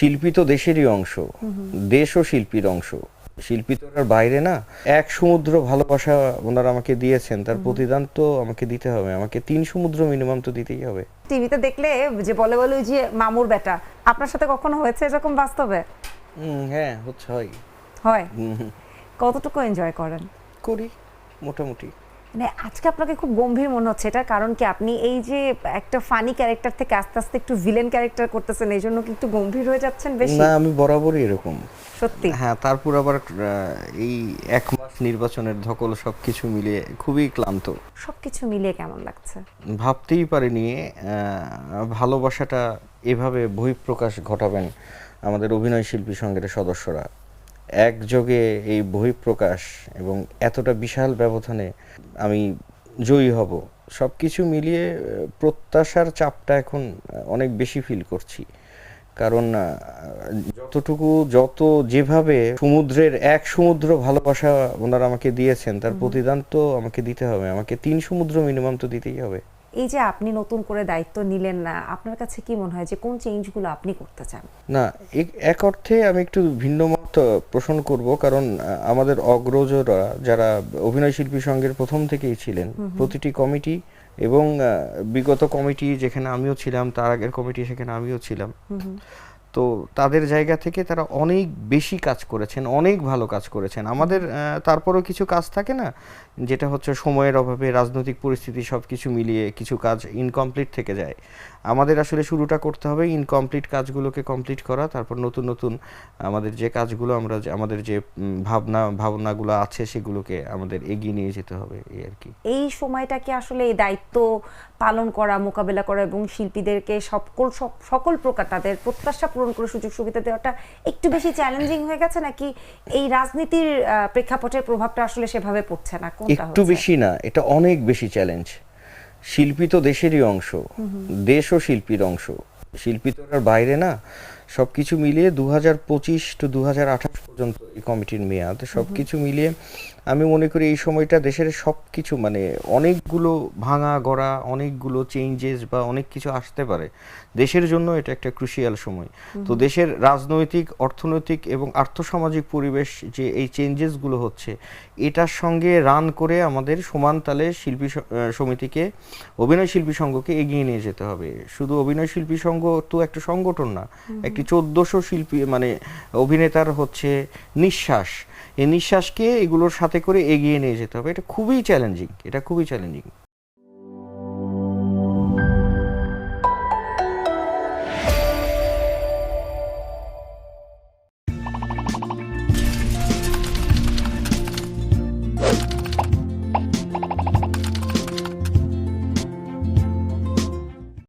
শিল্পী তো দেশেরই অংশ, দেশও শিল্পীর অংশ। শিল্পী তো আর বাইরে না। এক সমুদ্র ভালোবাসা ওনারা আমাকে দিয়েছেন, তার প্রতিদান তো আমাকে দিতে হবে। আমাকে 3 সমুদ্র মিনিমাম তো দিতেই হবে। টিভিতে দেখলে যে বলে বলে ওই যে মামুর বেটা, আপনার সাথে কখনো হয়েছে এরকম বাস্তবে? হ্যাঁ, হচ্ছে, হয়। হয়। কতটুকু এনজয় করেন? করি মোটামুটি। মানে আজকে আপনাকে খুব গম্ভীর মনে হচ্ছে, এটার কারণ কি? আপনি এই যে একটা ফানি ক্যারেক্টার থেকে আস্তে আস্তে একটু ভিলেন ক্যারেক্টার করতেছেন, এই জন্য কি একটু গম্ভীর হয়ে যাচ্ছেন বেশি? না, আমি বরাবরই এরকম। সত্যি? হ্যাঁ, তারপর আবার এই 1 মাস নির্বাচনের ধকল সবকিছু মিলিয়ে খুবই ক্লান্ত। সবকিছু মিলিয়ে কেমন লাগছে? ভাবতেই পারিনি ভালোবাসাটা এভাবে বহিঃপ্রকাশ ঘটাবেন আমাদের অভিনয় শিল্পী সংঘের সদস্যরা। একযোগে এই বহিঃপ্রকাশ এবং এতটা বিশাল ব্যবধানে আমি জয়ী হব, সব কিছু মিলিয়ে প্রত্যাশার চাপটা এখন অনেক বেশি ফিল করছি। কারণ যত যেভাবে এক সমুদ্র ভালোবাসা ওনারা আমাকে দিয়েছেন, তার প্রতিদান তো আমাকে দিতে হবে। আমাকে 3 সমুদ্র মিনিমাম তো দিতেই হবে। এই যে আপনি নতুন করে দায়িত্ব নিলেন না, আপনার কাছে কি মনে হয় যে কোন চেঞ্জগুলো আপনি করতে চান? না, এক অর্থে আমি একটু ভিন্ন মত পোষণ করব। কারণ আমাদের অগ্রজরা যারা অভিনয় শিল্পী সংঘের প্রথম থেকেই ছিলেন, প্রতিটি কমিটি এবং বিগত কমিটি যেখানে আমিও ছিলাম, তার আগের কমিটি সেখানে আমিও ছিলাম, তো তাদের জায়গা থেকে তারা অনেক বেশি কাজ করেছেন, অনেক ভালো কাজ করেছেন। আমাদের তারপরেও কিছু কাজ থাকে না, যেটা হচ্ছে সময়ের অভাবে, রাজনৈতিক পরিস্থিতি সব কিছু মিলিয়ে কিছু কাজ ইনকমপ্লিট থেকে যায়। আমাদের আসলে শুরুটা করতে হবে ইনকমপ্লিট কাজগুলোকে কমপ্লিট করা, তারপর নতুন নতুন আমাদের যে কাজগুলো আমাদের যে ভাবনাগুলো আছে সেগুলোকে আমাদের এগিয়ে নিয়ে যেতে হবে, এই আর কি। এই সময়টা কি আসলে এই দায়িত্ব পালন করা, মোকাবেলা করা এবং শিল্পীদেরকে সকল প্রকার তাদের প্রত্যাশা পূরণ করে সুযোগ সুবিধা দেওয়াটা একটু বেশি চ্যালেঞ্জিং হয়ে গেছে, নাকি এই রাজনীতির প্রেক্ষাপটের প্রভাবটা আসলে সেভাবে পড়ছে না? কোনটা একটু বেশি না, এটা অনেক বেশি চ্যালেঞ্জ। শিল্পী তো দেশেরই অংশ, দেশও শিল্পীর অংশ। শিল্পী তো আর বাইরে না। সবকিছু মিলিয়ে 2025 টু 2028 পর্যন্ত এই কমিটির মেয়াদ। সবকিছু মিলিয়ে আমি মনে করি এই সময়টা দেশের সবকিছু মানে অনেকগুলো ভাঙা গড়া, অনেকগুলো চেঞ্জেস বা অনেক কিছু আসতে পারে। দেশের জন্য এটা একটা ক্রুশিয়াল সময়। তো দেশের রাজনৈতিক, অর্থনৈতিক এবং আর্থসামাজিক পরিবেশ যে এই চেঞ্জেসগুলো হচ্ছে, এটার সঙ্গে রান করে আমাদের সমান তালে শিল্পী সমিতিকে, অভিনয় শিল্পী সংঘকে এগিয়ে নিয়ে যেতে হবে। শুধু অভিনয় শিল্পী সংঘ তো একটা সংগঠন না, একটি 1400 শিল্পী মানে অভিনেতার হচ্ছে নিঃশ্বাস, এই নিঃশ্বাসকে এগুলোর সাথে করে এগিয়ে নিয়ে যেতে হবে। এটা খুবই চ্যালেঞ্জিং।